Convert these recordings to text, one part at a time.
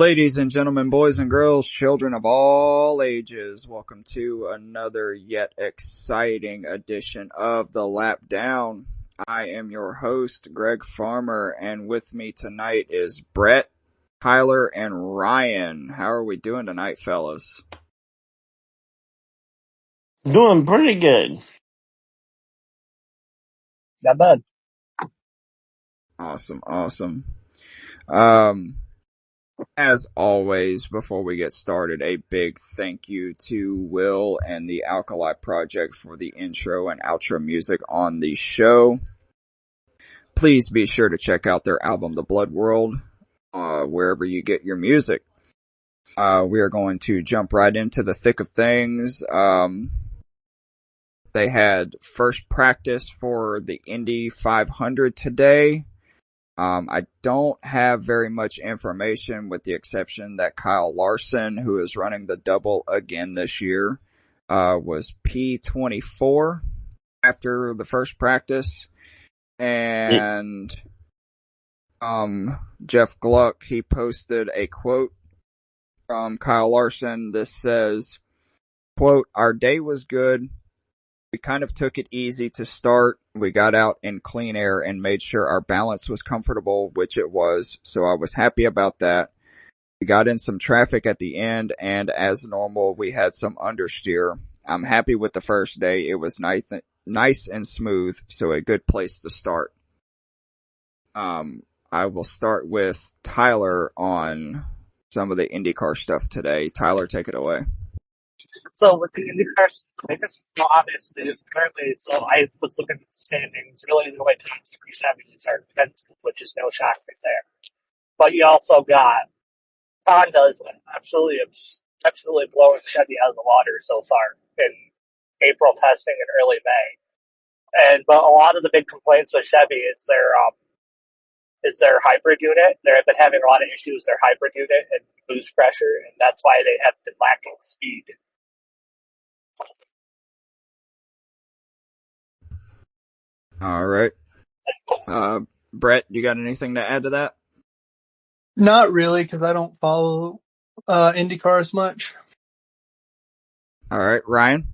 Ladies and gentlemen, boys and girls, children of all ages, welcome to another yet exciting edition of The Lap Down. I am your host, Greg Farmer, and with me tonight is Brett, Tyler, and Ryan. How are we doing tonight, fellas? Doing pretty good. Not bad. Awesome. As always, before we get started, a big thank you to Will and the Alkali Project for the intro and outro music on the show. Please be sure to check out their album, The Blood World, wherever you get your music. We are going to jump right into the thick of things. They had first practice for the Indy 500 today. I don't have very much information with the exception that Kyle Larson, who is running the double again this year, was P24 after the first practice. And, Jeff Gluck, he posted a quote from Kyle Larson. This says, quote, "Our day was good. We kind of took it easy to start. We got out in clean air and made sure our balance was comfortable, which it was, so I was happy about that. We got in some traffic at the end, and as normal, we had some understeer. I'm happy with the first day. It was nice and smooth, so a good place to start." I will start with Tyler on some of the IndyCar stuff today. Tyler, take it away. So with the IndyCar, I guess obviously currently, so I was looking at the standings. Really, the only top three Chevys are Penske, which is no shock right there. But you also got Honda's absolutely blowing Chevy out of the water so far in April testing and early May. But a lot of the big complaints with Chevy is their hybrid unit. They've been having a lot of issues with their hybrid unit and boost pressure, and that's why they have been lacking speed. All right. Brett, you got anything to add to that? Not really, because I don't follow IndyCar as much. All right, Ryan?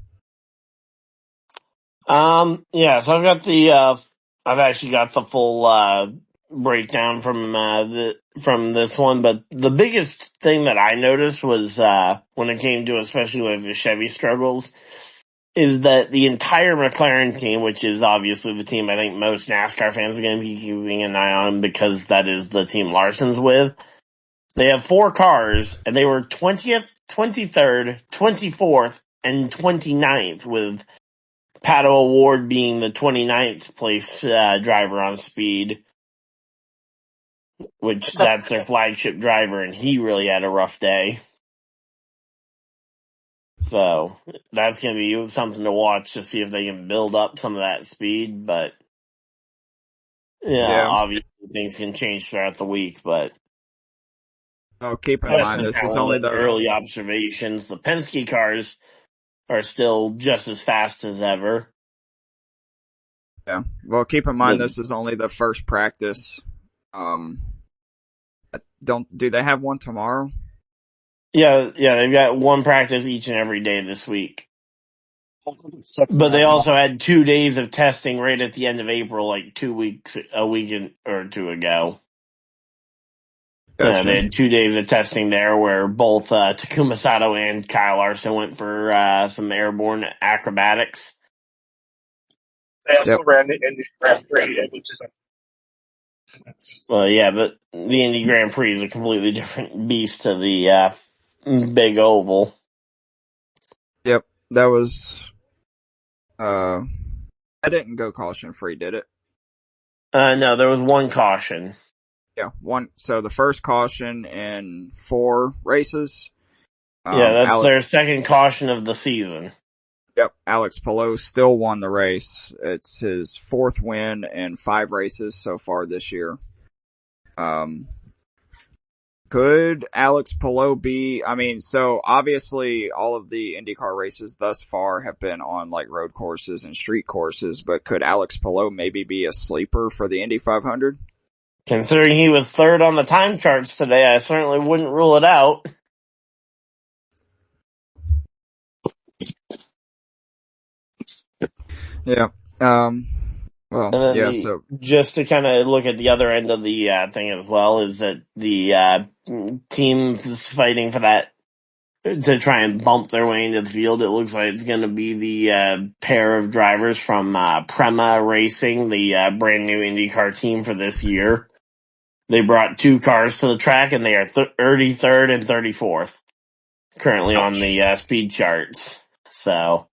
Yeah, so I've actually got the full, breakdown from this one, but the biggest thing that I noticed was, when it came to especially with the Chevy struggles, is that the entire McLaren team, which is obviously the team I think most NASCAR fans are going to be keeping an eye on because that is the team Larson's with, they have 4 cars, and they were 20th, 23rd, 24th, and 29th, with Pato O'Ward being the 29th place driver on speed, which that's their flagship driver, and he really had a rough day. So that's going to be something to watch to see if they can build up some of that speed, but yeah. Obviously things can change throughout the week, but keep in mind this is only the early observations. The Penske cars are still just as fast as ever. Yeah. Well, keep in mind this is only the first practice. Do they have one tomorrow? Yeah, they've got one practice each and every day this week. But they also had 2 days of testing right at the end of April, like a week or two ago. Gotcha. Yeah, they had 2 days of testing there where both Takuma Sato and Kyle Larson went for some airborne acrobatics. They also ran the Indy Grand Prix, which is well, yeah, but the Indy Grand Prix is a completely different beast to the big oval. Yep, that was. I didn't go caution free, did it? No, there was one caution. Yeah, one. So the first caution in 4 races. Yeah, that's their second caution of the season. Yep, Alex Palou still won the race. It's his 4th win in 5 races so far this year. Could Alex Palou be, so obviously all of the IndyCar races thus far have been on like road courses and street courses, but could Alex Palou maybe be a sleeper for the Indy 500? Considering he was third on the time charts today, I certainly wouldn't rule it out. Yeah. Well, And then so just to kind of look at the other end of the thing as well, is that the team is fighting for that to try and bump their way into the field. It looks like it's going to be the pair of drivers from Prema Racing, the brand new IndyCar team for this year. They brought 2 cars to the track, and they are 33rd and 34th currently on the speed charts. So,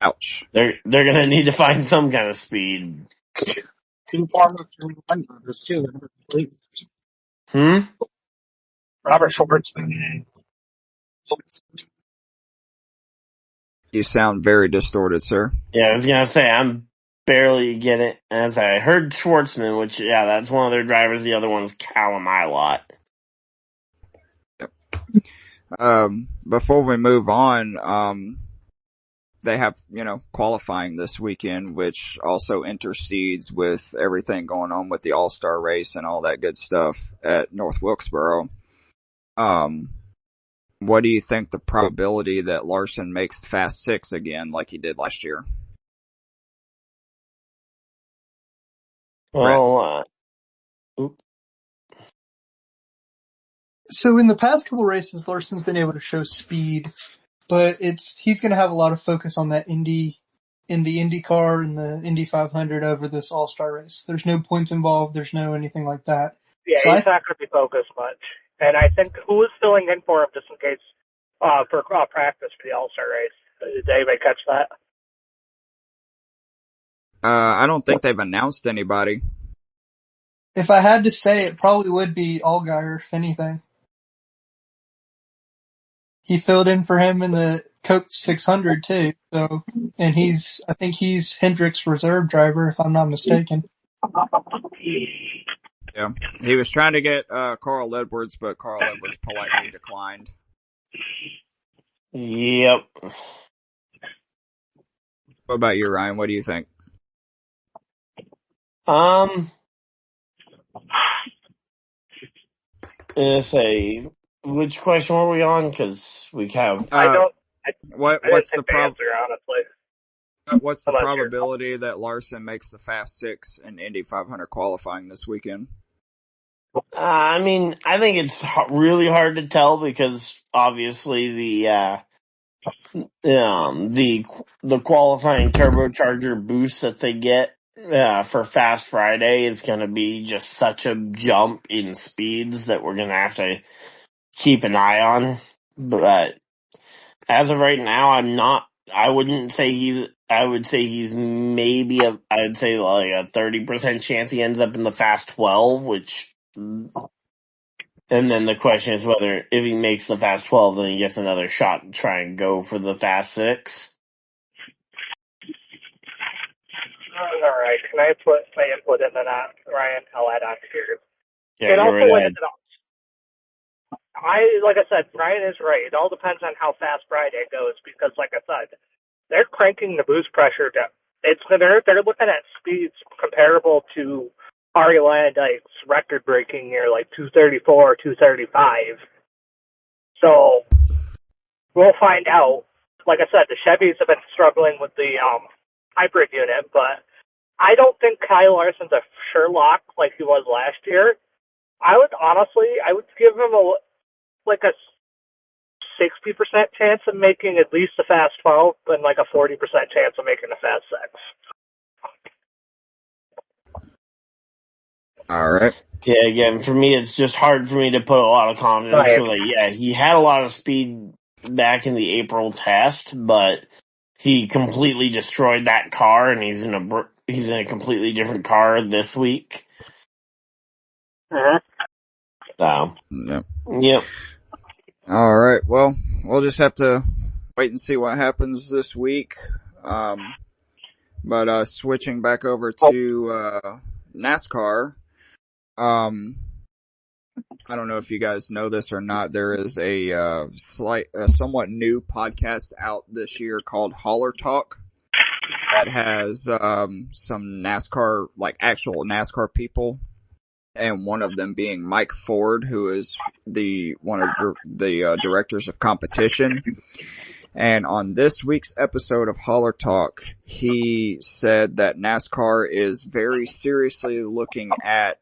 ouch. they're going to need to find some kind of speed. 2 former drivers too. Robert Schwartzman. You sound very distorted, sir. Yeah, I was going to say, I'm barely getting it. As I heard Schwartzman, which, yeah, that's one of their drivers. The other one's Callum Ilott. Before we move on, they have, qualifying this weekend, which also intercedes with everything going on with the All-Star race and all that good stuff at North Wilkesboro. What do you think the probability that Larson makes the Fast Six again like he did last year? Well, So in the past couple races, Larson's been able to show speed, but he's going to have a lot of focus on that IndyCar and the Indy 500 over this All-Star race. There's no points involved. There's no anything like that. Yeah, So he's not going to be focused much. And I think who is filling in for him just in case for practice for the All-Star race? Did anybody catch that? I don't think they've announced anybody. If I had to say, it probably would be Allgaier, if anything. He filled in for him in the Coke 600 too. So, and I think he's Hendrick's reserve driver, if I'm not mistaken. Yeah, he was trying to get Carl Edwards, but Carl Edwards politely declined. Yep. What about you, Ryan? What do you think? Say, which question were we on? Because we have. What's the honestly. What's the probability that Larson makes the Fast Six in Indy 500 qualifying this weekend? I mean, I think it's really hard to tell because obviously the qualifying turbocharger boost that they get for Fast Friday is going to be just such a jump in speeds that we're going to have to keep an eye on. But as of right now, I wouldn't say I would say he's maybe I would say like a 30% chance he ends up in the Fast 12, and then the question is whether if he makes the Fast 12, then he gets another shot to try and go for the Fast 6. All right. Can I put my input into that, Ryan? I'll add on to yours. Yeah, It also right ahead. ended up. Like I said, Ryan is right. It all depends on how fast Friday goes because, like I said, they're cranking the boost pressure down. They're looking at speeds comparable to Ari Landike's record-breaking year, like 234, 235. So we'll find out. Like I said, the Chevys have been struggling with the hybrid unit, but I don't think Kyle Larson's a sure lock like he was last year. I would give him a 60% chance of making at least a Fast 12 and like a 40% chance of making a Fast 6. All right. Yeah, again, for me, it's just hard for me to put a lot of confidence. Right. So, he had a lot of speed back in the April test, but he completely destroyed that car, and he's in a completely different car this week. Uh-huh. So, yep. All right. Well, we'll just have to wait and see what happens this week. But switching back over to NASCAR. I don't know if you guys know this or not. There is a somewhat new podcast out this year called Holler Talk that has some NASCAR, like actual NASCAR people and one of them being Mike Ford, who is one of the directors of competition. And on this week's episode of Holler Talk, he said that NASCAR is very seriously looking at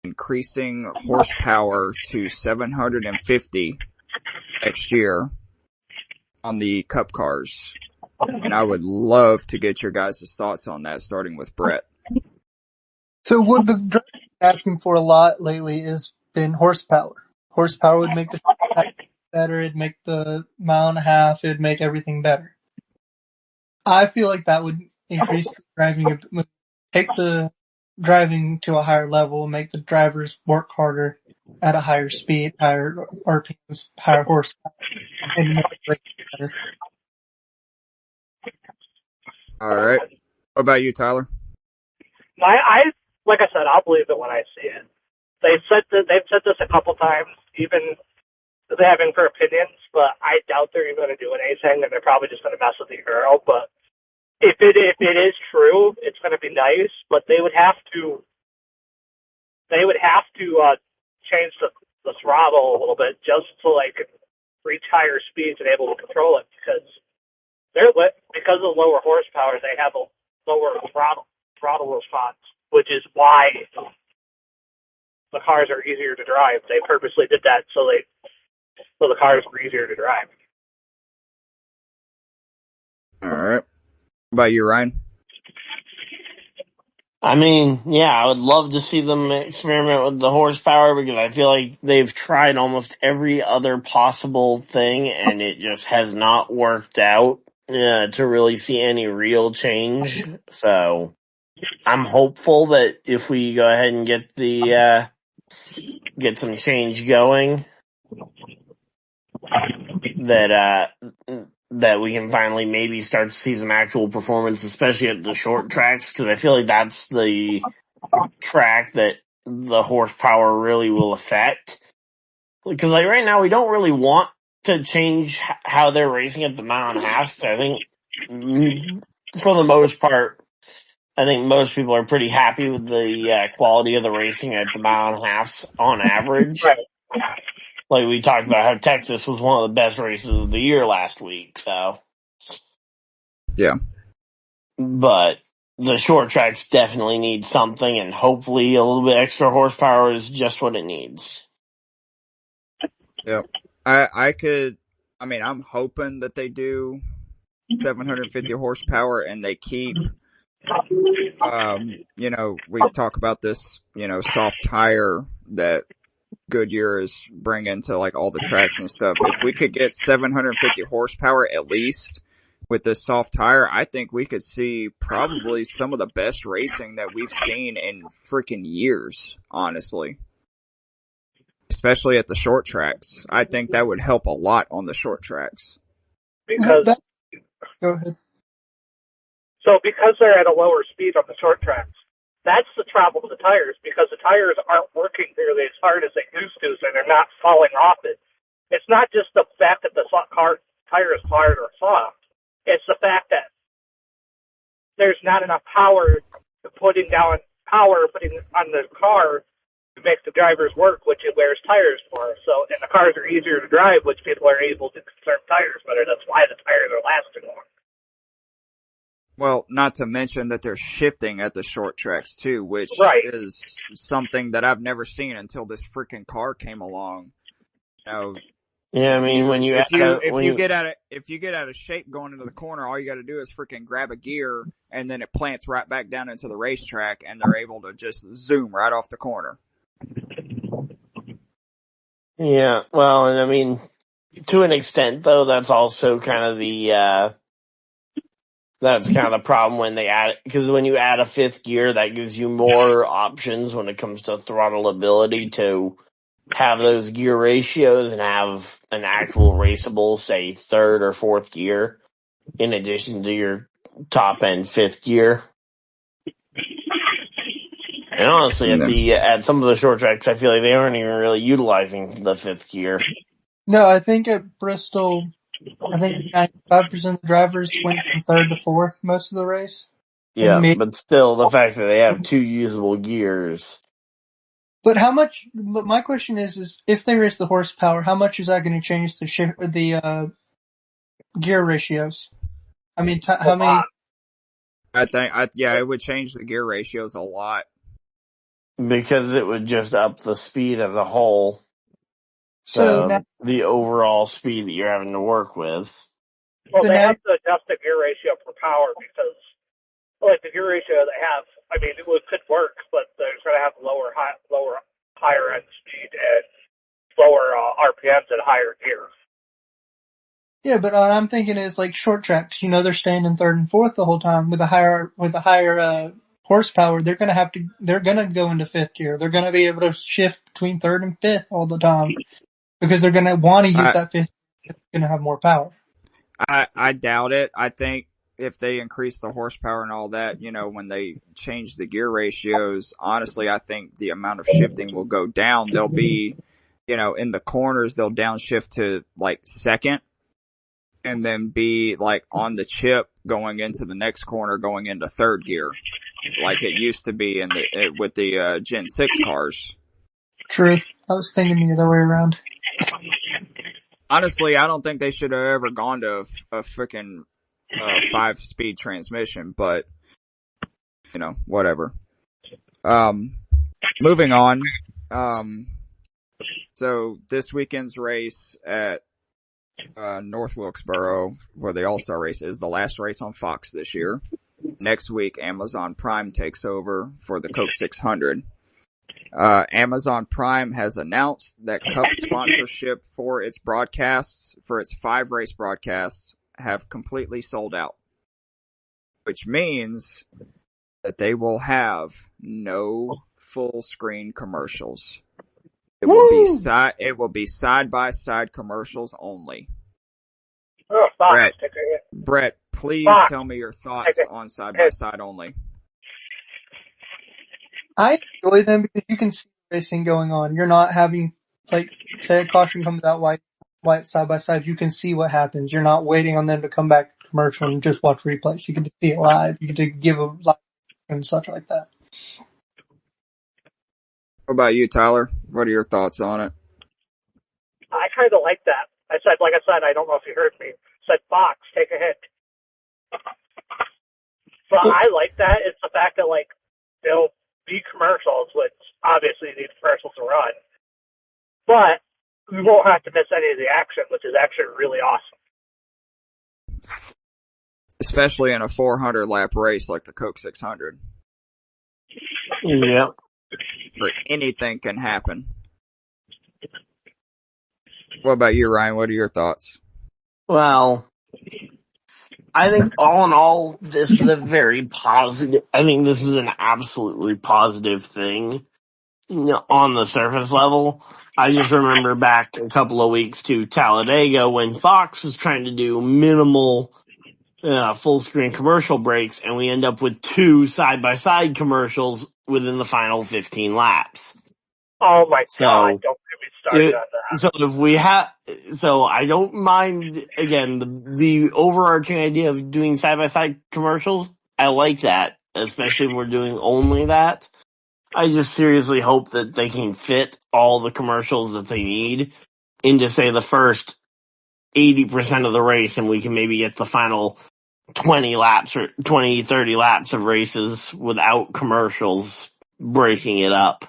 increasing horsepower to 750 next year on the Cup cars. And I would love to get your guys' thoughts on that, starting with Brett. So what the driver's asking for a lot lately has been horsepower. Horsepower would make the track better, it'd make the mile and a half, it'd make everything better. I feel like that would increase the driving, take the driving to a higher level, make the drivers work harder at a higher speed, higher RPMs, higher horsepower, and make the race better. All right. What about you, Tyler? Like I said, I'll believe it when I see it. They've said this a couple times, even they're having for opinions, but I doubt they're even going to do anything, and they're probably just going to mess with the girl. But if it is true, it's going to be nice. But they would have to change the throttle a little bit just to like reach higher speeds and able to control it, because of lower horsepower, they have a lower throttle response, which is why the cars are easier to drive. They purposely did that so the cars were easier to drive. All right. What about you, Ryan? I mean, yeah, I would love to see them experiment with the horsepower, because I feel like they've tried almost every other possible thing and it just has not worked out to really see any real change. So I'm hopeful that if we go ahead and get some change going, that we can finally maybe start to see some actual performance, especially at the short tracks, because I feel like that's the track that the horsepower really will affect. Because like right now, we don't really want to change how they're racing at the mile and a half. So I think for the most part, I think most people are pretty happy with the quality of the racing at the mile and a half on average. Right. Like we talked about how Texas was one of the best races of the year last week, so. Yeah. But the short tracks definitely need something, and hopefully a little bit extra horsepower is just what it needs. Yep. I'm hoping that they do 750 horsepower and they keep, we talk about this, soft tire that Goodyear is bringing to like all the tracks and stuff. If we could get 750 horsepower at least with this soft tire, I think we could see probably some of the best racing that we've seen in freaking years, honestly. Especially at the short tracks. I think that would help a lot on the short tracks. Because Go ahead. because they're at a lower speed on the short tracks, that's the trouble with the tires, because the tires aren't working nearly as hard as they used to, so they're not falling off it. It's not just the fact that the tire is hard or soft. It's the fact that there's not enough power putting on the car to make the drivers work, which it wears tires for. So, and the cars are easier to drive, which people are able to conserve tires better. That's why the tires are lasting longer. Well, not to mention that they're shifting at the short tracks too, which is something that I've never seen until this freaking car came along. Yeah, I mean, if you get out of shape going into the corner, all you got to do is freaking grab a gear, and then it plants right back down into the racetrack, and they're able to just zoom right off the corner. Yeah, well, and I mean, to an extent, though, that's also kind of the problem when they add, because when you add a fifth gear, that gives you more options when it comes to throttle ability to have those gear ratios and have an actual raceable, say, third or fourth gear in addition to your top end fifth gear. And honestly, at some of the short tracks, I feel like they aren't even really utilizing the fifth gear. No, I think at Bristol, 95% of the drivers went from third to fourth most of the race. Yeah, but still, the fact that they have two usable gears. But my question is if they raise the horsepower, how much is that going to change the gear ratios? I mean, how many? It would change the gear ratios a lot. Because it would just up the speed as a whole. So now, the overall speed that you're having to work with. Well, So they now- have to adjust the gear ratio for power because, like, the gear ratio they have, I mean, it could work, but they're going to have higher end speed and lower RPMs at higher gears. yeah, but what I'm thinking is like short tracks. You know, they're staying in third and fourth the whole time with a higher horsepower. They're gonna go into fifth gear. They're gonna be able to shift between third and fifth all the time because they're gonna want to use that fifth. It's gonna have more power. I doubt it. I think if they increase the horsepower and all that, you know, when they change the gear ratios, honestly, I think the amount of shifting will go down. They'll be, you know, in the corners, they'll downshift to like second and then be like on the chip going into the next corner, going into third gear, like it used to be with the Gen 6 cars. True. I was thinking the other way around. Honestly, I don't think they should have ever gone to a freaking 5-speed transmission, but you know, whatever. Moving on. So this weekend's race at North Wilkesboro, where the All-Star race is, the last race on Fox this year. Next week, Amazon Prime takes over for the Coke 600. Amazon Prime has announced that Cup sponsorship for its broadcasts, for its 5 race broadcasts, have completely sold out. Which means that they will have no full screen commercials. It will be side by side commercials only. Oh, Fox. Brett, please tell me your thoughts on side by side only. I enjoy them because you can see racing going on. You're not having, like, say a caution comes out white side by side. You can see what happens. You're not waiting on them to come back to commercial and just watch replays. You can just see it live. You can give a live and such like that. What about you, Tyler? What are your thoughts on it? I kind of like that. Like I said, I don't know if you heard me. I said, Fox, take a hint. So I like that. It's the fact that, like, they'll be commercials, which obviously need commercials to run. But we won't have to miss any of the action, which is actually really awesome. Especially in a 400 lap race like the Coke 600. Yep. Where anything can happen. What about you, Ryan? What are your thoughts? Well, I think all in all, this is a very positive, I think this is an absolutely positive thing on the surface level. I just remember back a couple of weeks to Talladega when Fox was trying to do minimal full screen commercial breaks, and we end up with 2 side-by-side commercials within the final 15 laps. Oh my God, don't get me started on that. So I don't mind, again, the overarching idea of doing side-by-side commercials. I like that, especially if we're doing only that. I just seriously hope that they can fit all the commercials that they need into, say, the first 80% of the race, and we can maybe get the final 20 laps or 20, 30 laps of races without commercials breaking it up.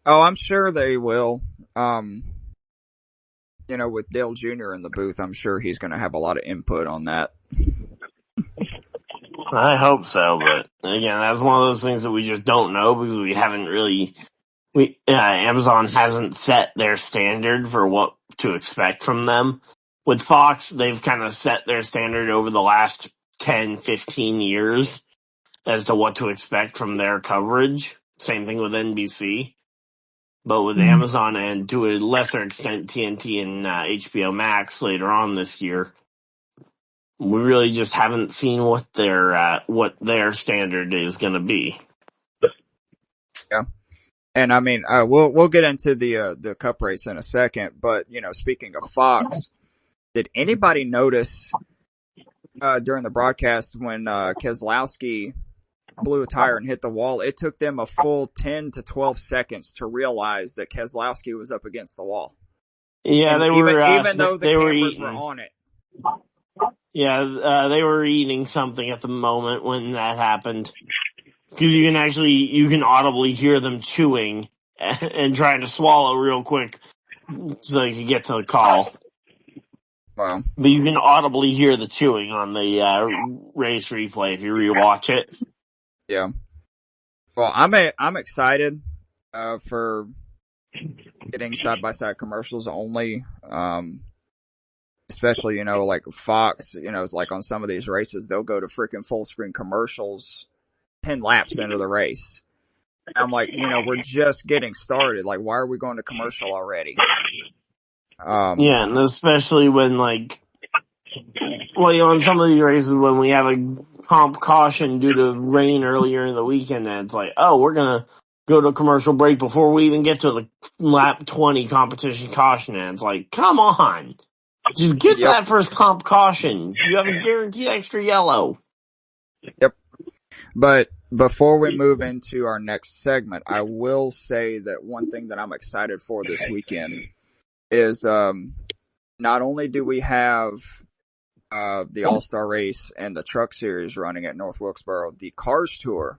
Oh, I'm sure they will. You know, with Dale Jr. in the booth, I'm sure he's going to have a lot of input on that. I hope so, but again, that's one of those things that we just don't know because we haven't really, Amazon hasn't set their standard for what to expect from them. With Fox, they've kind of set their standard over the last 10, 15 years as to what to expect from their coverage. Same thing with NBC. But with Amazon and to a lesser extent TNT and HBO Max later on this year, we really just haven't seen what their standard is going to be. Yeah, and I mean, we'll get into the Cup race in a second. But you know, speaking of Fox, did anybody notice during the broadcast when Keselowski blew a tire and hit the wall, it took them a full 10 to 12 seconds to realize that Keselowski was up against the wall. Yeah, And they were, even though the they were cameras were eating. on it. Yeah, they were eating something at the moment when that happened. Because you can audibly hear them chewing and trying to swallow real quick so they could get to the call. Wow. But you can audibly hear the chewing on the race replay if you rewatch it. Yeah. Well, I'm excited for getting side-by-side commercials only. Especially, like Fox, it's like on some of these races, they'll go to freaking full screen commercials 10 laps into the race. And I'm like, we're just getting started. Like, why are we going to commercial already? Yeah, and especially when on some of these races when we have a comp caution due to rain earlier in the weekend, and it's like, oh, we're gonna go to a commercial break before we even get to the lap 20 competition caution, and it's like, come on. Just get to that first comp caution. You have a guaranteed extra yellow. Yep. But before we move into our next segment, I will say that one thing that I'm excited for this weekend is not only do we have the All-Star Race and the Truck Series running at North Wilkesboro, the Cars Tour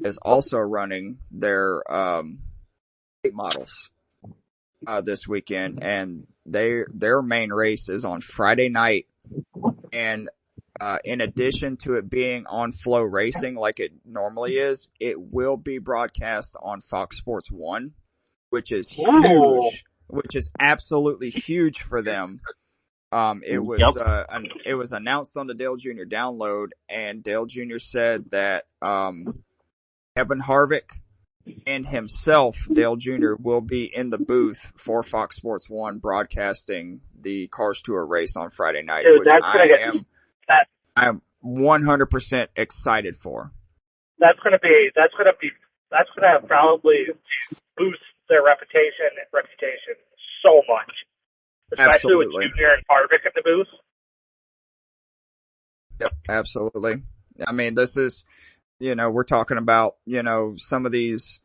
is also running their late models this weekend, and their main race is on Friday night. And in addition to it being on Flow Racing like it normally is, it will be broadcast on Fox Sports 1, which is huge, which is absolutely huge for them. It was announced on the Dale Jr. download, and Dale Jr. said that Kevin Harvick and himself, Dale Jr., will be in the booth for Fox Sports 1 broadcasting the Cars Tour race on Friday night, Dude, which I am 100% excited for. That's gonna probably boost their reputation so much. Especially Absolutely. with Junior and Harvick in the booth. Yep, absolutely. I mean, this is, we're talking about, some of these,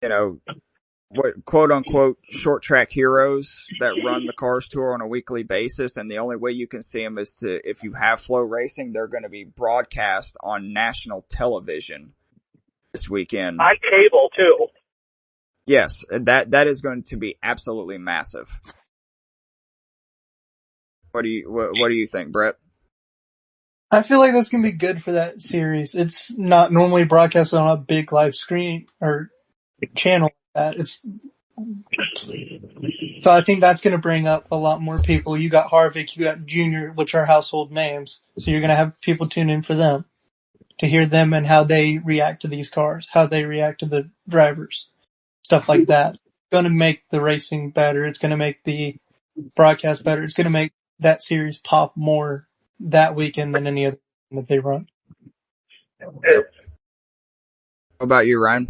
what quote unquote short track heroes that run the Cars Tour on a weekly basis. And the only way you can see them is if you have Flow Racing, they're going to be broadcast on national television this weekend. On cable too. Yes, that is going to be absolutely massive. What do you think, Brett? I feel like that's going to be good for that series. It's not normally broadcast on a big live screen or channel like that. So I think that's going to bring up a lot more people. You got Harvick, you got Junior, which are household names. So you're going to have people tune in for them to hear them and how they react to these cars, how they react to the drivers, stuff like that. It's going to make the racing better. It's going to make the broadcast better. It's going to make that series pop more that weekend than any other that they run. What about you, Ryan?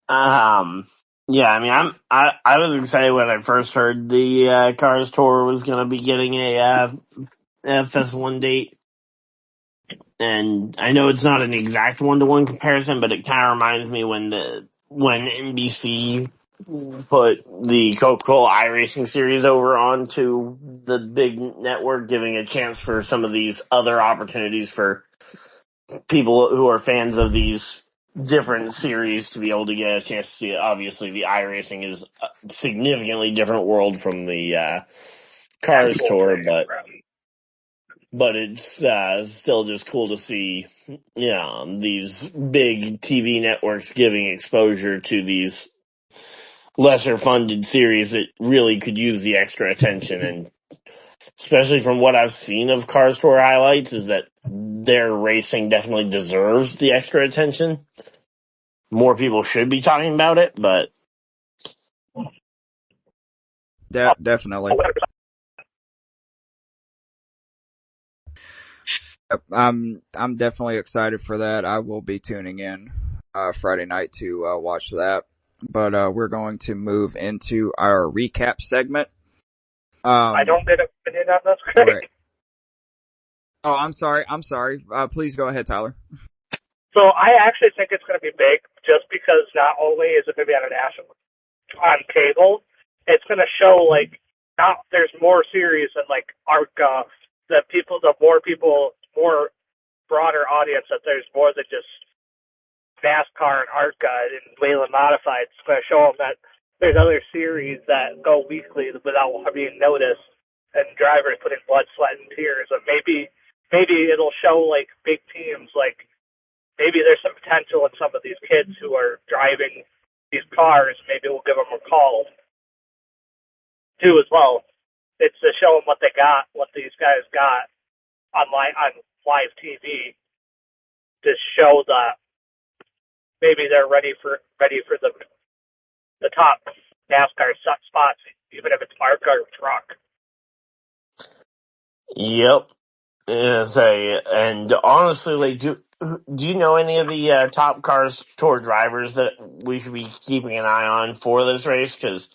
Yeah, I mean, I was excited when I first heard the Cars Tour was going to be getting a FS1 date. And I know it's not an exact one-to-one comparison, but it kind of reminds me when NBC put the Coca-Cola iRacing series over onto the big network, giving a chance for some of these other opportunities for people who are fans of these different series to be able to get a chance to see it. Obviously, the iRacing is a significantly different world from the Cars Tour, but it's still just cool to see, these big TV networks giving exposure to these lesser funded series that really could use the extra attention. And especially from what I've seen of Cars Tour highlights is that their racing definitely deserves the extra attention. More people should be talking about it, but Definitely. I'm definitely excited for that. I will be tuning in Friday night to watch that. But we're going to move into our recap segment. I don't get an opinion on this. Great. Oh, I'm sorry. Please go ahead, Tyler. So I actually think it's going to be big, just because not only is it going to be on a national on cable, it's going to show like not there's more series than like ARCA. More broader audience. That there's more than just NASCAR and ARCA and Wayland Modified. It's going to show them that there's other series that go weekly without being noticed, and drivers putting blood, sweat, and tears. And maybe it'll show like big teams like. Maybe there's some potential in some of these kids who are driving these cars. Maybe we'll give them a call too as well. It's to show them what they got, what these guys got on live TV, to show that maybe they're ready for the top NASCAR spots, even if it's ARCA or truck. Yep. And honestly, like, do you know any of the top cars tour drivers that we should be keeping an eye on for this race? Because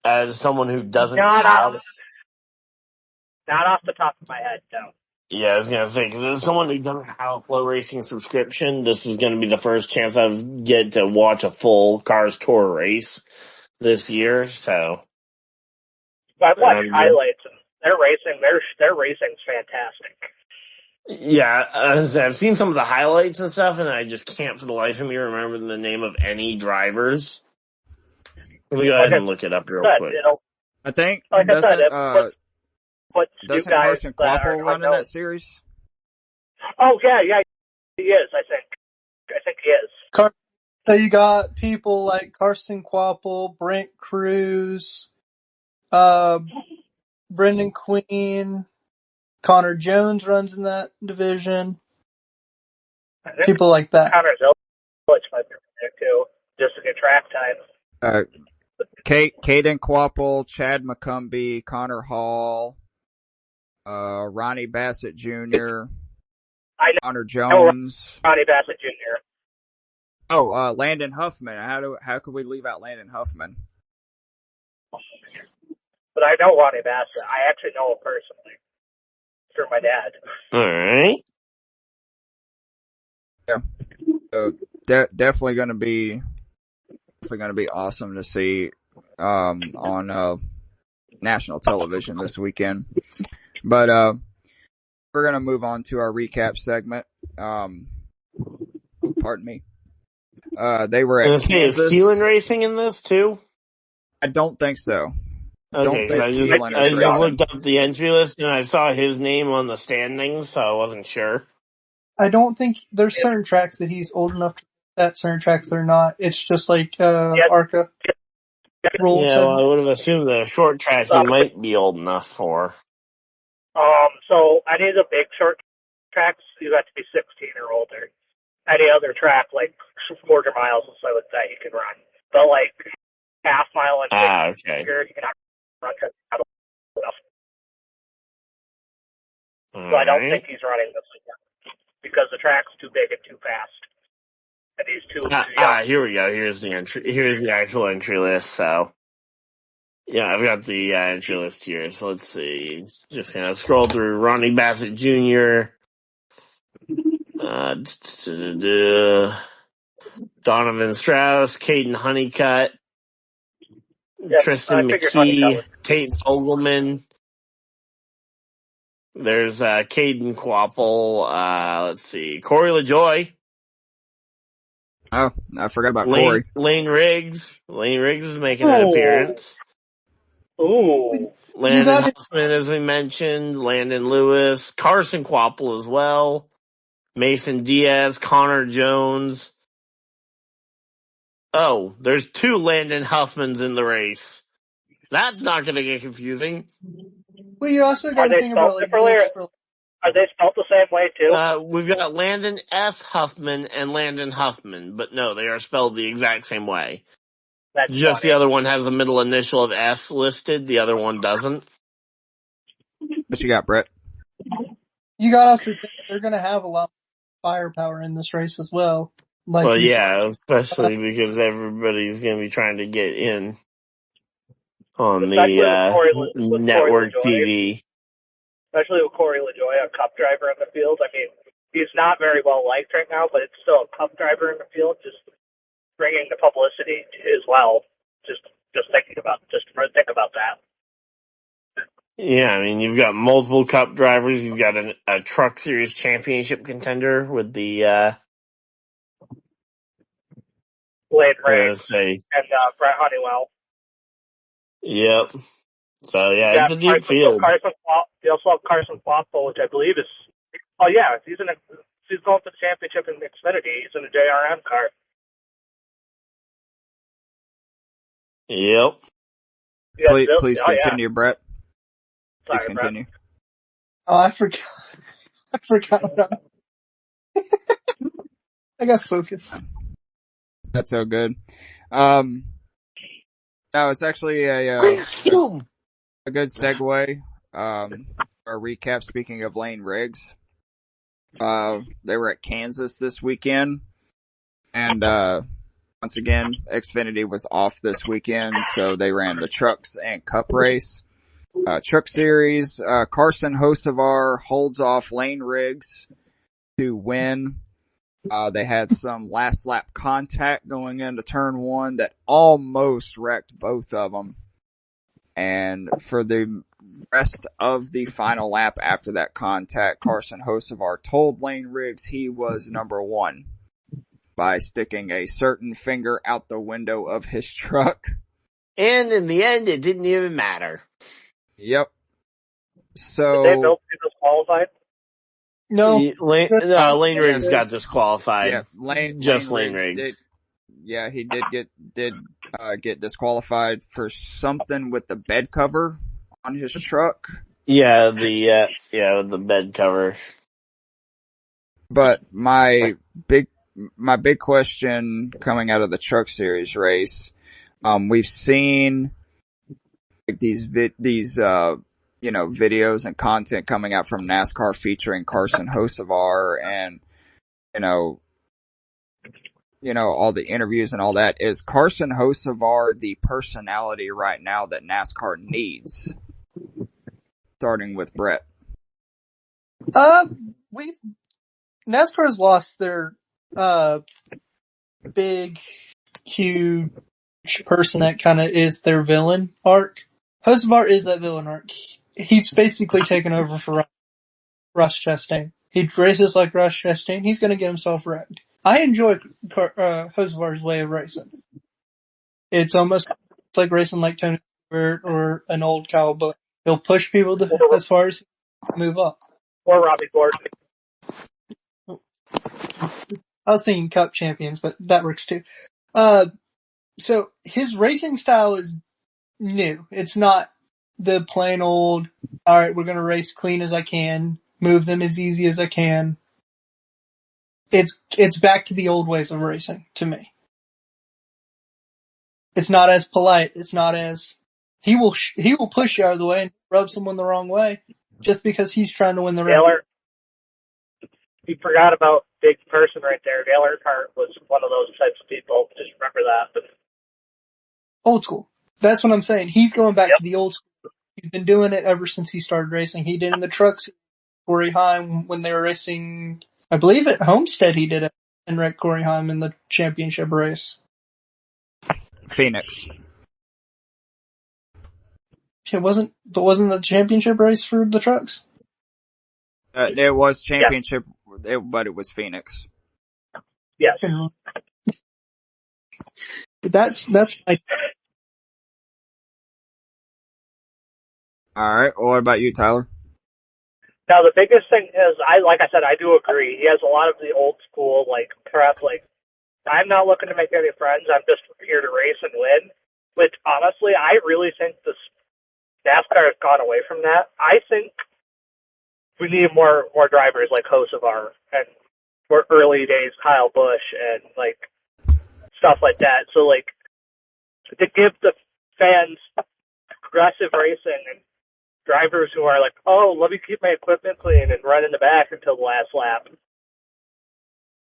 as someone who doesn't Not have, off the top of my head, no. yeah, I was gonna say, because as someone who doesn't have a Flow Racing subscription, this is gonna be the first chance I've get to watch a full Cars Tour race this year. So I've watched I'm just, highlights, and their racing's fantastic. yeah, I've seen some of the highlights and stuff, and I just can't for the life of me remember the name of any drivers. Let me go ahead and look it up real quick. I think like I said, doesn't Carson Quapple run in that series? Oh yeah, he is. I think he is. So you got people like Carson Quapple, Brent Cruz, Brendan Queen, Connor Jones runs in that division. People like that. Connor Zillich might be there too, just to get track time. Caden Quapple, Chad McCumbee, Connor Hall, Ronnie Bassett Jr., Connor Jones. Ronnie Bassett Jr. Oh, Landon Huffman. How could we leave out Landon Huffman? But I know Ronnie Bassett. I actually know him personally through my dad. All right. Yeah. So definitely going to be awesome to see on national television this weekend. But we're going to move on to our recap segment. Pardon me. They were at Kansas. Is Keelan racing in this too? I don't think so. Okay, so I just looked up the entry list and I saw his name on the standings, so I wasn't sure. I don't think there's certain tracks that he's old enough to at certain tracks they're not. It's just like ARCA. Yeah, well, I would have assumed the short track he might be old enough for. So any of the big short tracks, you have to be 16 or older. Any other track, like quarter miles and stuff like that, you can run. But like half mile and okay. you cannot run enough. So I don't think he's running this weekend because the track's too big and too fast. And he's too young. Here we go. Here's the actual entry list. So yeah, I've got the entry list here. So let's see. Just gonna scroll through Ronnie Bassett Jr. Donovan Strauss, Caden Honeycutt, Tristan McKee, Tate Fogelman. There's Caden Quapple. Let's see, Corey LaJoy. Oh, I forgot about Corey. Lane Riggs. Lane Riggs is making an appearance. Ooh. Landon Huffman, as we mentioned. Landon Lewis. Carson Quapple as well. Mason Diaz. Connor Jones. Oh, there's two Landon Huffmans in the race. That's not going to get confusing. Well, you also got to think about like are they spelled the same way too? We've got Landon S. Huffman and Landon Huffman, but no, they are spelled the exact same way. That's just funny. The other one has a middle initial of S listed, the other one doesn't. What you got, Brett? You got to also think they're going to have a lot of firepower in this race as well. Like well, yeah, especially because everybody's going to be trying to get in on the network TV. especially with Corey LaJoie, a Cup driver in the field. I mean, he's not very well liked right now, but it's still a Cup driver in the field. Just bringing the publicity as well. Just think about that. Yeah, I mean, you've got multiple Cup drivers. You've got a Truck Series championship contender with the, Lane Riggs say, and Brett Honeywell. yep. So yeah, You it's got a deep field. You also have Carson Waffle, which I believe is. Oh yeah, he's going for the championship in Xfinity. He's in a JRM car. Yep. Please continue, Brett. Please Sorry, continue. Brett. Oh, I forgot. I forgot. I got focused. That's so good. No, it's actually a good segue. Our recap, speaking of Lane Riggs. They were at Kansas this weekend. And, once again, Xfinity was off this weekend, so they ran the Trucks and Cup race. Truck Series, Carson Hocevar holds off Lane Riggs to win. They had some last lap contact going into turn one that almost wrecked both of them. And for the rest of the final lap after that contact, Carson Hocevar told Lane Riggs he was number one by sticking a certain finger out the window of his truck. And in the end, it didn't even matter. Yep. So. Did they both be disqualified? No. Lane Riggs got disqualified. Yeah, Lane Riggs. He did get disqualified for something with the bed cover on his truck. Yeah, the bed cover. But my big question coming out of the Truck Series race, we've seen like these videos and content coming out from NASCAR featuring Carson Hocevar and, all the interviews and all that. Is Carson Hocevar the personality right now that NASCAR needs? Starting with Brett. NASCAR has lost their, big, huge person that kind of is their villain arc. Hocevar is that villain arc. He's basically taken over for Ross Chastain. He races like Ross Chastain. He's going to get himself wrecked. I enjoy Hocevar's way of racing. It's almost like racing like Tony Stewart or an old Kyle Busch. He'll push people as far as he can move up. Or Robbie Gordon. I was thinking Cup champions, but that works too. So his racing style is new. It's not the plain old, alright, we're gonna race clean as I can, move them as easy as I can. It's back to the old ways of racing, to me. It's not as polite, it's not as, he will push you out of the way and rub someone the wrong way, just because he's trying to win the race. Taylor, you forgot about big person right there. Dale Earnhardt was one of those types of people. Just remember that. Old school. That's what I'm saying. He's going back to the old school. He's been doing it ever since he started racing. He did in the trucks, Corey Heim, when they were racing, I believe at Homestead he did it, and wrecked Corey Heim in the championship race. Phoenix. It wasn't the championship race for the trucks? It was championship, but it was Phoenix. Yes. That's my... Alright, what about you, Tyler? Now the biggest thing is, like I said, I do agree. He has a lot of the old school, crap, I'm not looking to make any friends, I'm just here to race and win. Which, honestly, I really think this NASCAR has gone away from that. I think we need more drivers like Hocevar and for early days Kyle Busch and stuff like that. So to give the fans progressive racing and drivers who are oh, let me keep my equipment clean and run in the back until the last lap.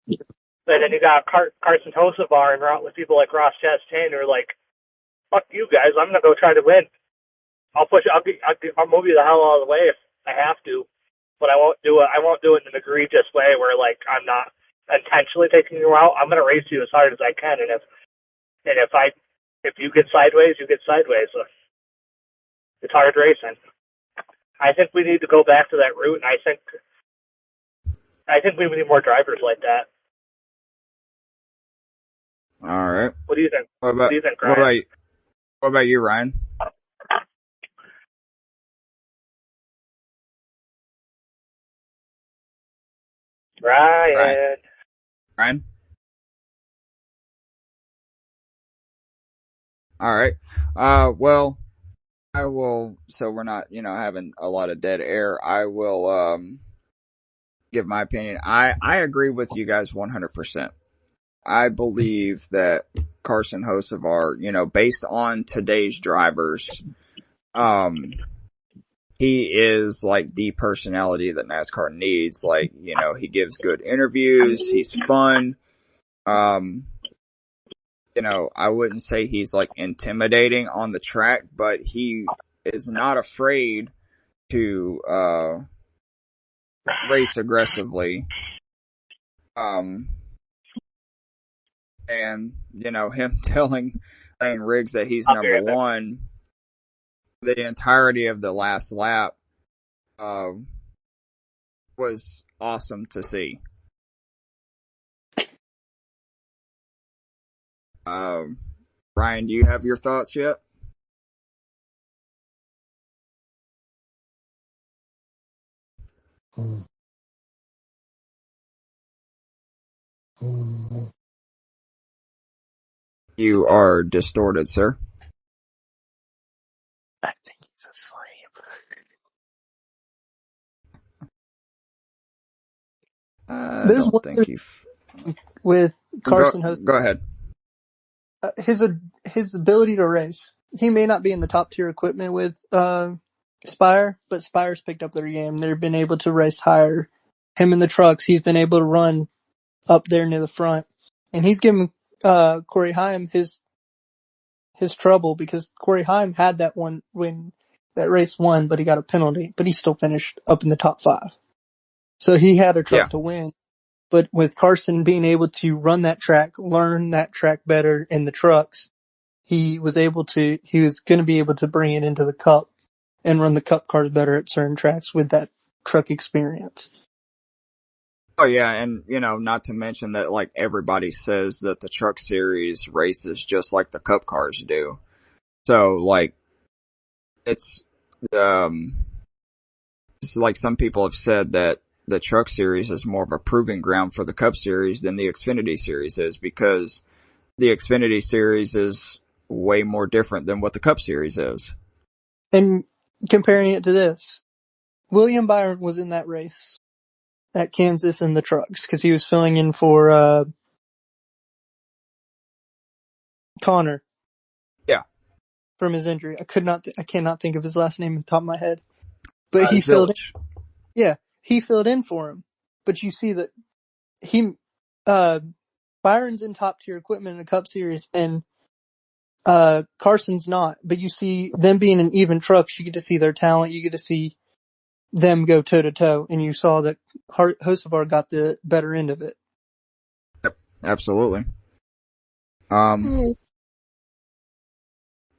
And then you got Carson Hocevar and out with people like Ross Chastain who are fuck you guys, I'm gonna go try to win. I'll move you the hell out of the way I have to, but I won't do it. I won't do it in an egregious way where like I'm not intentionally taking you out. I'm going to race you as hard as I can, and if you get sideways, you get sideways. So it's hard racing. I think we need to go back to that route, and I think we need more drivers like that. All right. What do you think? What do you think, Ryan? What about you, Ryan? Ryan? All right. Well, I will, so we're not, having a lot of dead air. I will, give my opinion. I agree with you guys 100%. I believe that Carson Hocevar, based on today's drivers, he is like the personality that NASCAR needs. Like, he gives good interviews. He's fun. I wouldn't say he's like intimidating on the track, but he is not afraid to, race aggressively. And, him telling Riggs that he's number one the entirety of the last lap, was awesome to see. Ryan, do you have your thoughts yet? You are distorted, sir. I think he's asleep. I don't think you've... With Carson Hocevar. Go ahead. His ability to race. He may not be in the top tier equipment with Spire, but Spire's picked up their game. They've been able to race higher. Him in the trucks, he's been able to run up there near the front. And he's given Corey Haim his trouble, because Corey Haim had that one when that race won, but he got a penalty, but he still finished up in the top 5. So he had a truck to win. But with Carson being able to run that track, learn that track better in the trucks, he was going to be able to bring it into the Cup and run the Cup cars better at certain tracks with that truck experience. Oh yeah, and not to mention that like everybody says that the Truck Series races just like the Cup cars do. So like it's like some people have said that the Truck Series is more of a proving ground for the Cup Series than the Xfinity Series is, because the Xfinity Series is way more different than what the Cup Series is. And comparing it to this, William Byron was in that race at Kansas in the trucks because he was filling in for Connor. Yeah. From his injury. I cannot think of his last name on the top of my head. But he filled in. Yeah, he filled in for him. But you see that Byron's in top tier equipment in the Cup Series, and Carson's not. But you see them being in even trucks, you get to see their talent, you get to see them go toe to toe, and you saw that Hocevar got the better end of it. Yep, absolutely. Well,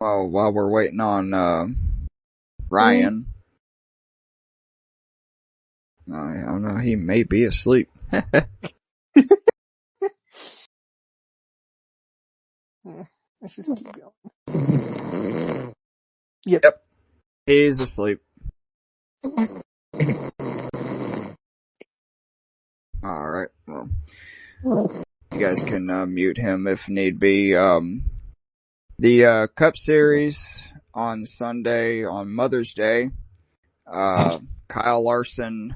while we're waiting on Ryan, I don't know, he may be asleep. Let's just keep going. Yep. He's asleep. Alright, well, you guys can mute him if need be. The Cup Series on Sunday, on Mother's Day, Kyle Larson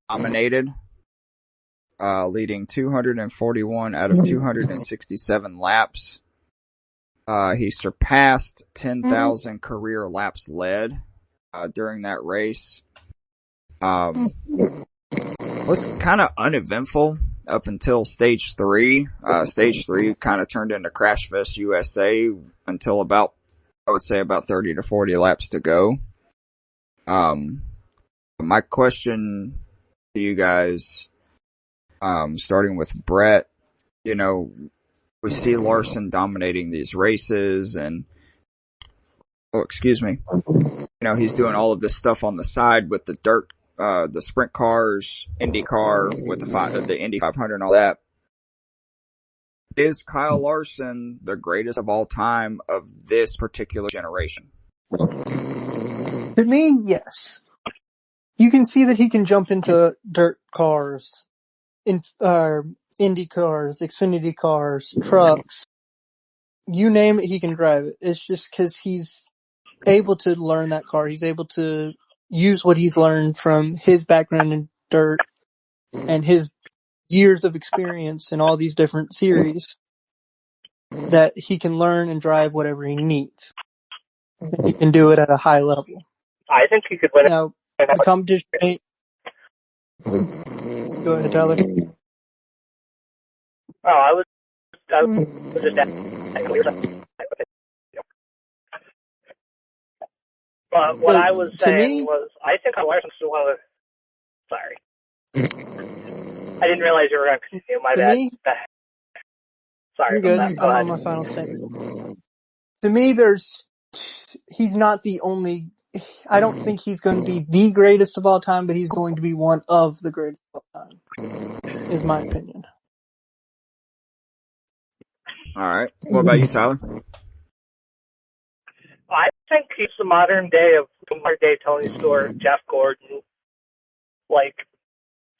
dominated, leading 241 out of 267 laps. He surpassed 10,000 career laps led during that race. Was kind of uneventful up until stage 3. Stage 3 kind of turned into Crash Fest USA until about 30 to 40 laps to go. My question to you guys, starting with Brett, you know, we see Larson dominating these races and, excuse me, you know, he's doing all of this stuff on the side with the the sprint cars, IndyCar with the Indy 500 and all that. Is Kyle Larson the greatest of all time of this particular generation? To me, yes. You can see that he can jump into dirt cars, Indy cars, Xfinity cars, trucks. You name it, he can drive it. It's just because he's able to learn that car. He's able to use what he's learned from his background in dirt and his years of experience in all these different series, that he can learn and drive whatever he needs. He can do it at a high level. I think he could win. Now, the competition ain't... Go ahead, Tyler. Oh, I was just asking. But what I was saying was, I think Larson's still one of the... Sorry. I didn't realize you were going to continue. My bad. Sorry. You're good. I'm on my final statement. To me, he's not the only... I don't think he's going to be the greatest of all time, but he's going to be one of the greatest of all time, is my opinion. All right. What about you, Tyler? I think he's the modern day Tony Stewart, Jeff Gordon, like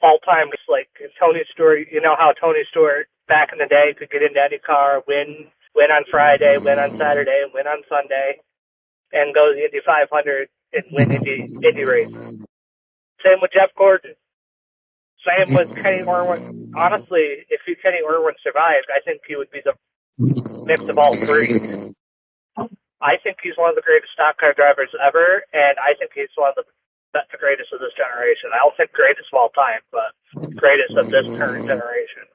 all time. It's like Tony Stewart. You know how Tony Stewart back in the day could get into any car, win on Friday, win on Saturday, win on Sunday, and go to the Indy 500 and win Indy races. Same with Jeff Gordon. Same with Kenny Irwin. Honestly, if Kenny Irwin survived, I think he would be the mix of all three. I think he's one of the greatest stock car drivers ever, and I think he's one of the greatest of this generation. I don't think greatest of all time, but greatest of this current generation.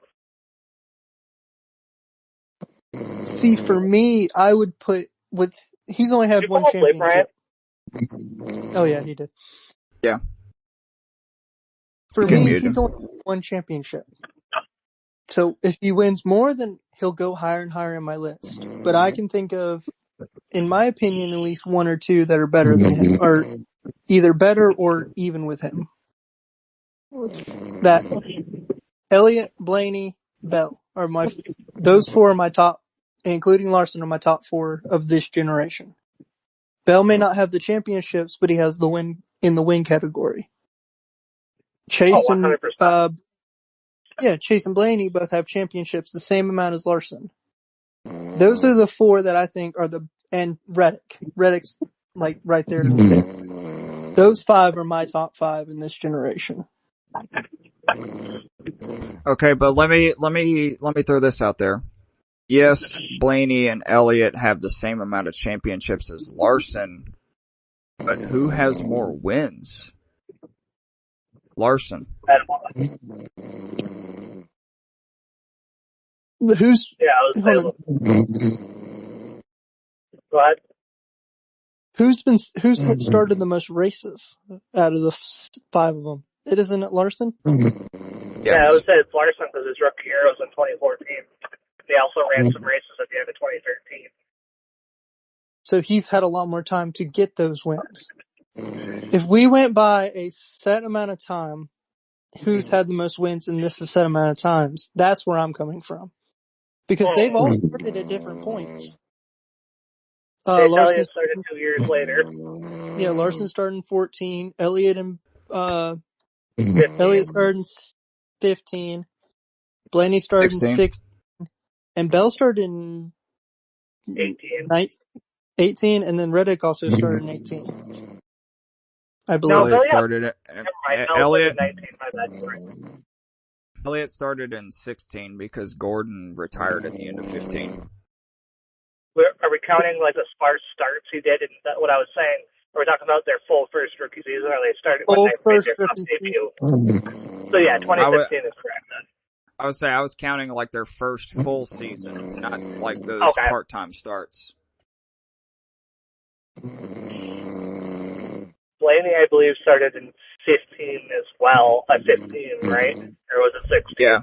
See, for me, I would put he's only had one championship. Oh yeah, he did. Yeah. For me, he's only one championship. So if he wins more, then he'll go higher and higher in my list. But I can think of, in my opinion, at least one or two that are better than him, or either better or even with him. That Elliott, Blaney, Bell are those four are my top, including Larson, are my top four of this generation. Bell may not have the championships, but he has the win in the win category. Chase and Blaney both have championships, the same amount as Larson. Those are the four that I think are and Reddick. Reddick's like right there. Those five are my top five in this generation. Okay, but let me throw this out there. Yes, Blaney and Elliott have the same amount of championships as Larson, but who has more wins? Larson. Who's? Yeah, I was Go ahead. Who's started the most races out of the five of them? Isn't it Larson? Yes. Yeah, I would say it's Larson because his rookie year was in 2014. They also ran some races at the end of 2013. So he's had a lot more time to get those wins. If we went by a set amount of time, who's had the most wins in this set amount of times, that's where I'm coming from. Because they've all started at different points. Larson started 2 years later. Yeah, Larson started in 14. Elliott started in 15. Blaney started 16. in 16. And Bell started in 18, and then Reddick also started in 18. I believe. Elliott started in 16 because Gordon retired at the end of 15. Are we counting like the sparse starts he did? And that's what I was saying. Are we talking about their full first rookie season, or they started when they made their cup debut? So yeah, 2015 is correct then. I would say I was counting like their first full season, not like those part-time starts. Blaney, I believe, started in 15 as well. 15, right? Or was it 16? Yeah.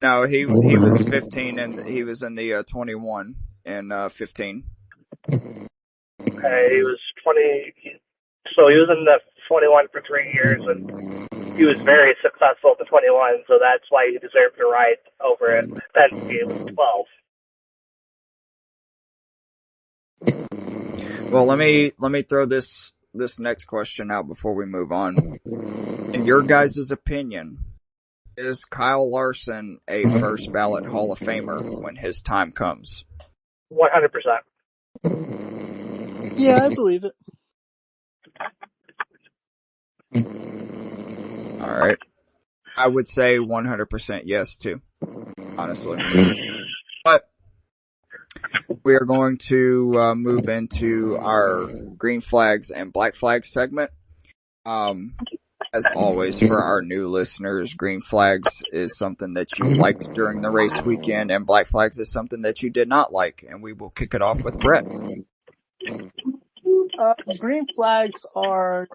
No, he was 15 and he was in the 21 and 15. Okay, he was 20. So he was in the 21 for 3 years, and he was very successful at the 21. So that's why he deserved to ride over at Penske with 12. Well, let me throw this next question out before we move on. In your guys' opinion, is Kyle Larson a first ballot Hall of Famer when his time comes? 100%. Yeah, I believe it. All right. I would say 100% yes too, honestly. But we are going to move into our green flags and black flags segment. As always, for our new listeners, green flags is something that you liked during the race weekend, and black flags is something that you did not like. And we will kick it off with Brett. Green flags are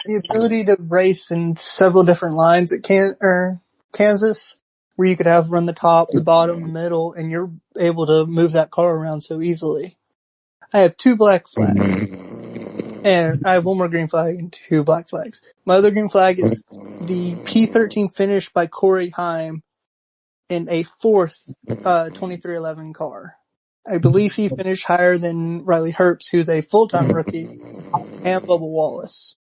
the ability to race in several different lines at Kansas, where you could have run the top, the bottom, the middle, and you're able to move that car around so easily. I have 2 black flags. And I have 1 more green flag and 2 black flags. My other green flag is the P13 finish by Corey Heim in a 4th 2311 car. I believe he finished higher than Riley Herbst, who's a full-time rookie, and Bubba Wallace.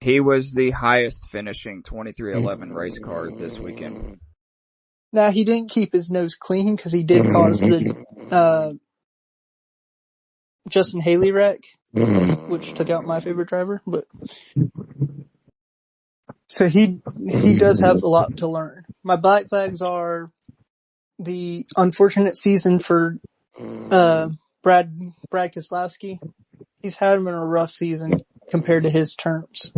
He was the highest finishing 2311 race car this weekend. Now, he didn't keep his nose clean because he did cause the Justin Haley wreck, which took out my favorite driver, but so he does have a lot to learn. My black flags are the unfortunate season for Brad Keselowski. He's had him in a rough season compared to his terms.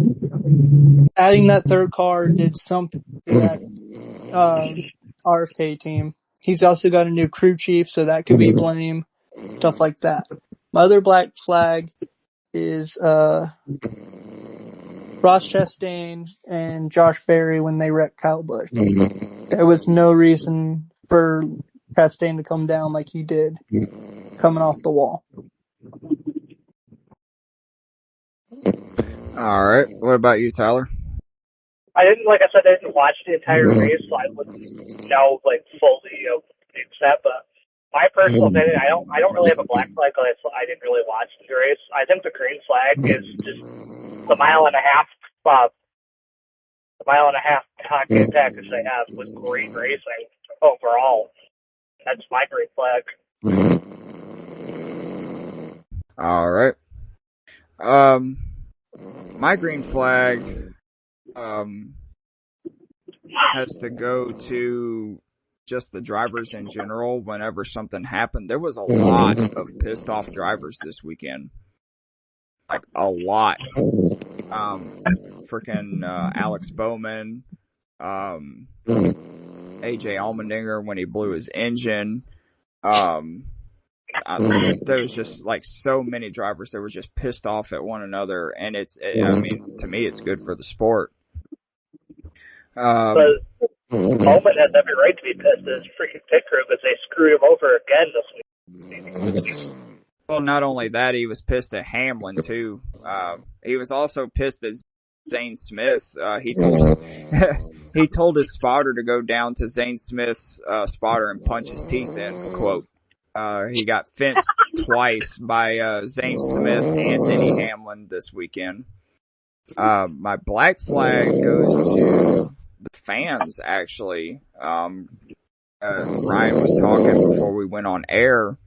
Adding that 3rd car did something to that RFK team. He's also got a new crew chief, so that could be blame, stuff like that. My other black flag is Ross Chastain and Josh Berry when they wrecked Kyle Busch. There was no reason for Chastain to come down like he did, coming off the wall. All right. What about you, Tyler? I didn't watch the entire race, so I wouldn't know fully except. But my personal opinion, I don't really have a black flag because I didn't really watch the race. I think the green flag is just the mile and a half pocket package they have with great racing overall. That's my green flag. All right. My green flag has to go to just the drivers in general. Whenever something happened, there was a lot of pissed off drivers this weekend. Like a lot. Freaking Alex Bowman, AJ Allmendinger when he blew his engine. There was just so many drivers that were just pissed off at one another, and to me, it's good for the sport. But Bowman has every right to be pissed at his freaking pit crew because they screwed him over again this week. Well, not only that, he was pissed at Hamlin too. He was also pissed at Zane Smith. He told his spotter to go down to Zane Smith's spotter and punch his teeth in. Quote. He got fenced twice by Zane Smith and Denny Hamlin this weekend. My black flag goes to the fans, actually. Ryan was talking before we went on air.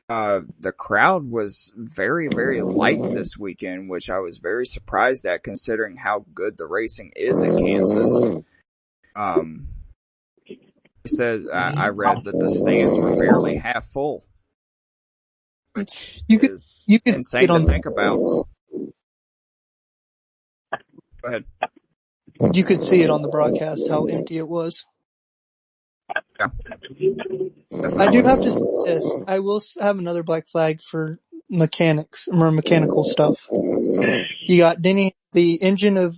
The crowd was very, very light this weekend, which I was very surprised at considering how good the racing is in Kansas. He said, I read that the stands were barely half full, which is insane to think about. Go ahead. You could see it on the broadcast how empty it was. Yeah. I do have to say this. I will have another black flag for mechanics or mechanical stuff. You got the engine of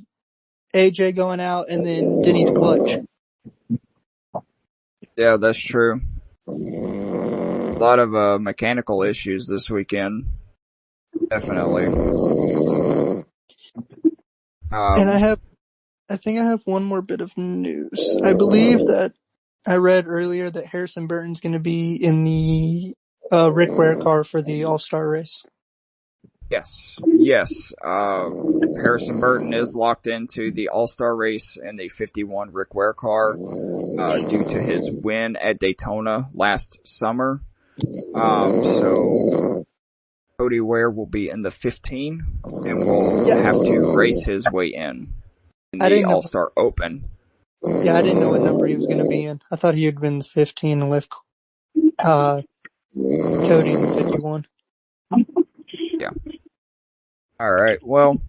AJ going out, and then Denny's clutch. Yeah, that's true. A lot of mechanical issues this weekend. Definitely. And I think I have one more bit of news. I believe that I read earlier that Harrison Burton's going to be in the Rick Ware car for the All-Star race. Yes. Harrison Burton is locked into the All-Star race in the 51 Rick Ware car, due to his win at Daytona last summer. So Cody Ware will be in the 15 and will have to race his way in the All-Star Open. Yeah, I didn't know what number he was going to be in. I thought he had been the 15 and left Cody in the 51. Yeah. All right. Well,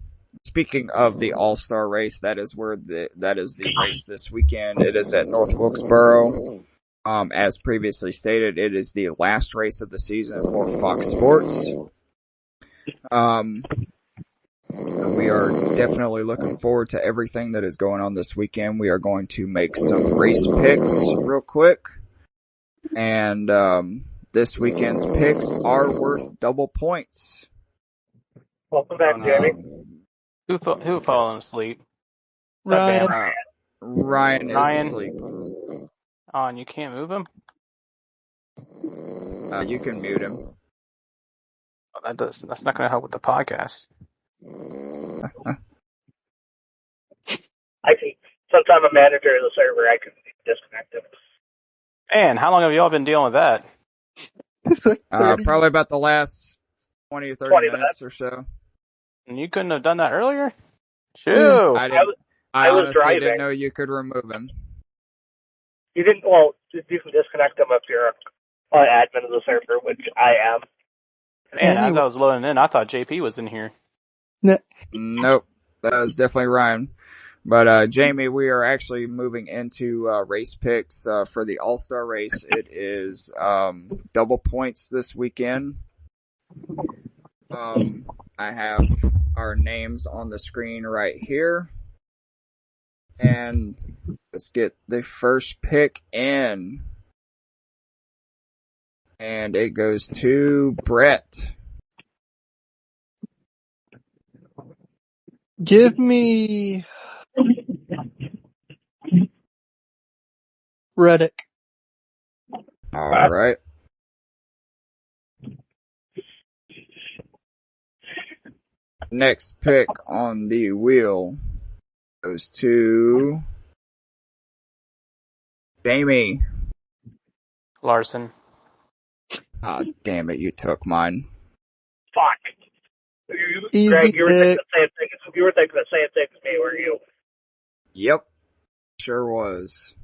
speaking of the All-Star race, that is the race this weekend. It is at North Wilkesboro. As previously stated, it is the last race of the season for Fox Sports. We are definitely looking forward to everything that is going on this weekend. We are going to make some race picks real quick. And this weekend's picks are worth double points. Welcome back, Jamie. Who fallen asleep? Ryan. Ryan is asleep. Oh, and you can't move him? You can mute him. Oh, that's not going to help with the podcast. I can, since I'm a manager of the server, I can disconnect him. Man, how long have y'all been dealing with that? Probably about the last 20 or 30 minutes or so. And you couldn't have done that earlier? Shoo! I was honestly driving. didn't know you could remove him. You didn't, well, you can disconnect him if you're an admin of the server, which I am. Man, as I was loading in, I thought JP was in here. Nope. That was definitely Ryan. But, Jamie, we are actually moving into, race picks, for the All-Star race. It is, double points this weekend. I have our names on the screen right here. And let's get the first pick in. And it goes to Brett. Give me Reddick. All right. Next pick on the wheel goes to Jamie. Larson. Ah, damn it, you took mine. Fuck. Easy Greg, you were thinking pick. the same thing. You were thinking the same thing as me, weren't you? Yep, sure was.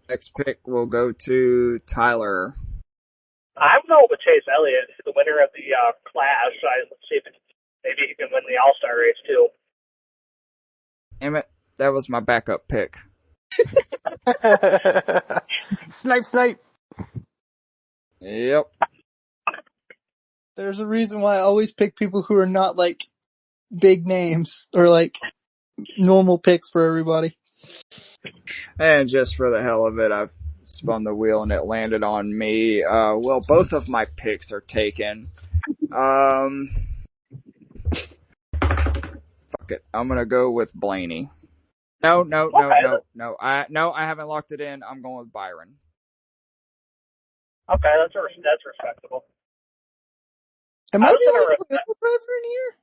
Next pick will go to Tyler. I'm going with Chase Elliott, the winner of the class. Let's see if maybe he can win the All-Star race too. Damn it, that was my backup pick. Snipe. Yep. There's a reason why I always pick people who are not like big names or like normal picks for everybody. And just for the hell of it, I've spun the wheel and it landed on me. Well, both of my picks are taken. Fuck it. I'm gonna go with Blaney. No. I haven't locked it in. I'm going with Byron. Okay, that's respectable. Am I the only Toyota driver in here?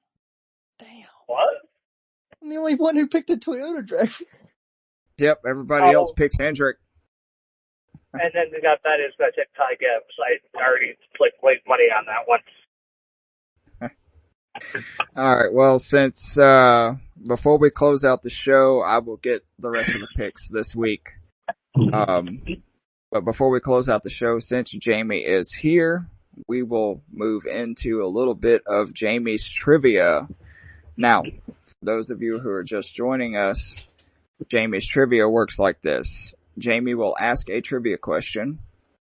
Damn. What? I'm the only one who picked a Toyota driver. Yep, everybody else picks Hendrick. And then we got that is going to take Ty Gibbs. I already laid money on that one. All right. Well, since before we close out the show, I will get the rest of the picks this week. But before we close out the show, since Jamie is here, we will move into a little bit of Jamie's trivia. Now, for those of you who are just joining us, Jamie's trivia works like this. Jamie will ask a trivia question.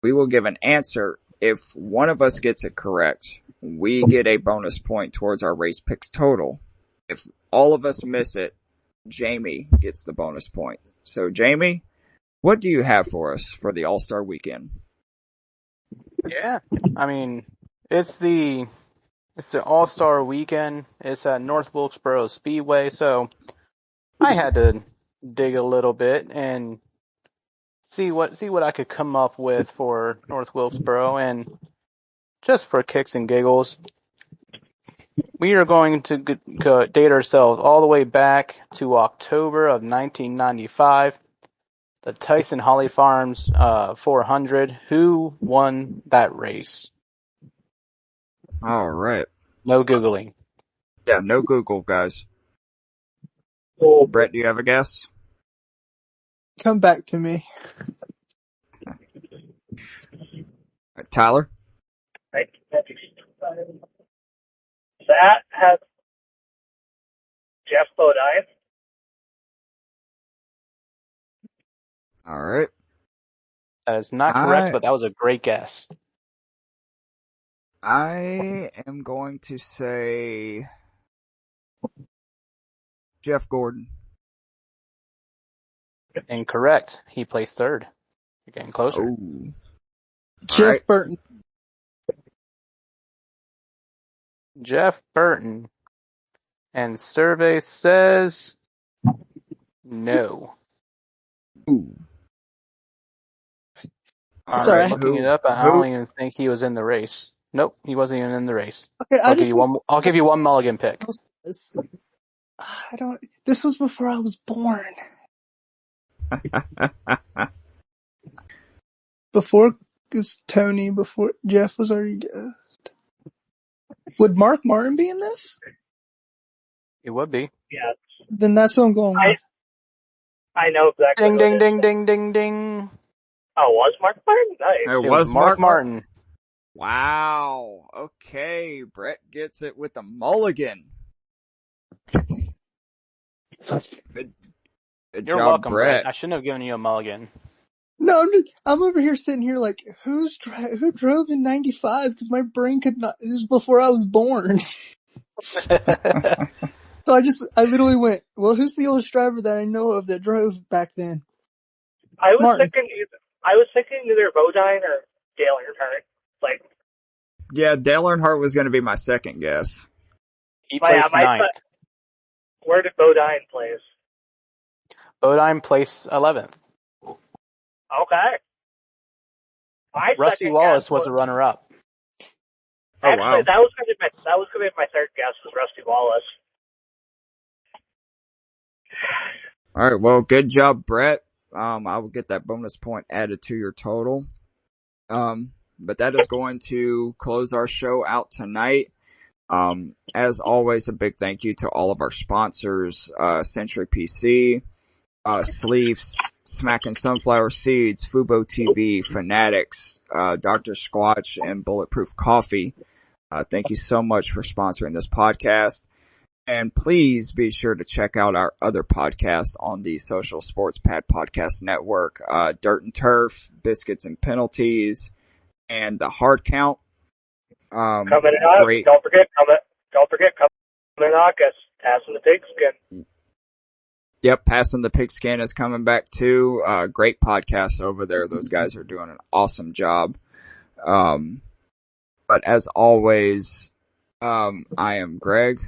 We will give an answer if one of us gets it correct, we get a bonus point towards our race picks total. If all of us miss it, Jamie gets the bonus point. So Jamie, what do you have for us for the All-Star Weekend? Yeah, I mean, it's the All-Star Weekend. It's at North Wilkesboro Speedway, so I had to dig a little bit and see what I could come up with for North Wilkesboro, and just for kicks and giggles, we are going to date ourselves all the way back to October of 1995. The Tyson Holly Farms 400. Who won that race? All right. No Googling. Yeah, no Google, guys. Well, Brett, do you have a guess? Come back to me. Tyler? right. That has Jeff Bodine. All right. That is not correct, but that was a great guess. I am going to say Jeff Gordon. Incorrect. He placed third. You're getting closer. Oh. Jeff right. Burton. Jeff Burton. And survey says no. Ooh. I'm Sorry, looking it up. I don't even think he was in the race. Nope, he wasn't even in the race. Okay, I'll give you one mulligan pick. This was before I was born. Before Tony, before Jeff was already guessed. Would Mark Martin be in this? It would be. Yeah. Then that's what I'm going with. I know exactly. Ding, ding, ding, ding, ding, ding. Oh, was Mark Martin? Nice. It was Mark Martin. Wow. Okay. Brett gets it with a mulligan. Good You're job, welcome, Brett. I shouldn't have given you a mulligan. No, I'm over here sitting here like, who drove in 95? Because my brain could not, this was before I was born. So I literally went, well, who's the oldest driver that I know of that drove back then? I was Martin. thinking either Bodine or Dale Earnhardt. Yeah, Dale Earnhardt was going to be my second guess. He placed ninth. Where did Bodine place? Bodine placed 11th. Okay. Rusty Wallace was a runner-up. Actually, wow. that was going to be my third guess, was Rusty Wallace. All right. Well, good job, Brett. I will get that bonus point added to your total. But that is going to close our show out tonight. As always, a big thank you to all of our sponsors, Century PC, Sleeves, Smackin' Sunflower Seeds, Fubo TV, Fanatics, Dr. Squatch, and Bulletproof Coffee. Thank you so much for sponsoring this podcast. And please be sure to check out our other podcasts on the Social Sports Pad Podcast Network, Dirt and Turf, Biscuits and Penalties, and The Hard Count. Coming up. Great. Don't forget, coming in August, Passing the Pigskin. Yep, Passing the Pigskin is coming back too. Great podcast over there. Those guys are doing an awesome job. But as always, I am Greg.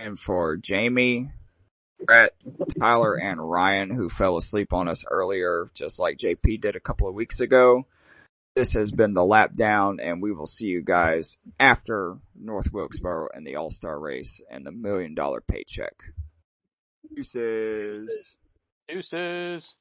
And for Jamie, Brett, Tyler, and Ryan, who fell asleep on us earlier, just like JP did a couple of weeks ago, this has been the Lap Down, and we will see you guys after North Wilkesboro and the All-Star Race and the $1 million paycheck. Deuces. Deuces.